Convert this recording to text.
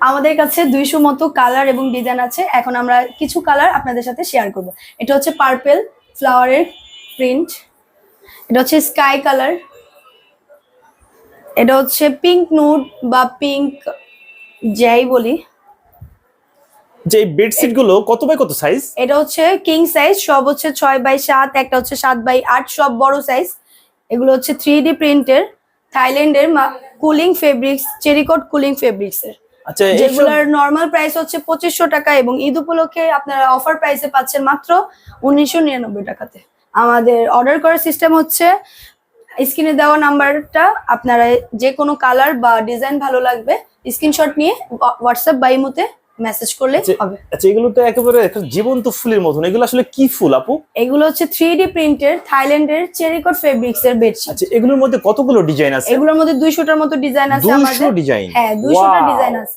আমাদের কাছে 200 মতো কালার এবং ডিজাইন আছে। এখন আমরা কিছু কালার আপনাদের সাথে শেয়ার করব। এটা হচ্ছে পার্পল ফ্লাওয়ারের প্রিন্ট, এটা হচ্ছে স্কাই কালার, এটা হচ্ছে পিঙ্ক নুড বা পিঙ্ক যাই বলি। যে বেডশিট গুলো কত বাই কত সাইজ? এটা হচ্ছে কিং সাইজ, সব হচ্ছে 6x7, একটা হচ্ছে 7x8, সব বড় সাইজ। এগুলো হচ্ছে 3D প্রিন্টের, থাইল্যান্ডের কুলিং ফেব্রিক্স, চেরিকট কুলিং ফেব্রিক্স এর। আচ্ছা, যেগুলোর নরমাল প্রাইস হচ্ছে 2500 টাকা এবং ঈদ উপলক্ষে আপনারা অফার প্রাইসে পাচ্ছেন মাত্র 1999 টাকাতে। আমাদের অর্ডার করার সিস্টেম হচ্ছে স্ক্রিনে দেওয়া নাম্বারটা, আপনারা যে কোনো কালার বা ডিজাইন ভালো লাগবে স্ক্রিনশট নিয়ে হোয়াটসঅ্যাপ বা ইমোতে মেসেজ করলে হবে। আচ্ছা, এগুলো তো একেবারে একটা জীবন্ত ফুলের মতন, এগুলো আসলে কি ফুল আপু? এগুলো হচ্ছে 3D প্রিন্টের থাইল্যান্ডের চেরিকট ফেব্রিক্স এর বেডশিট। আচ্ছা, এগুলোর মধ্যে কতগুলো ডিজাইন আছে? এগুলোর মধ্যে 200টার মতো ডিজাইন আছে আমাদের। 200 ডিজাইন? হ্যাঁ, 200টা ডিজাইন আছে।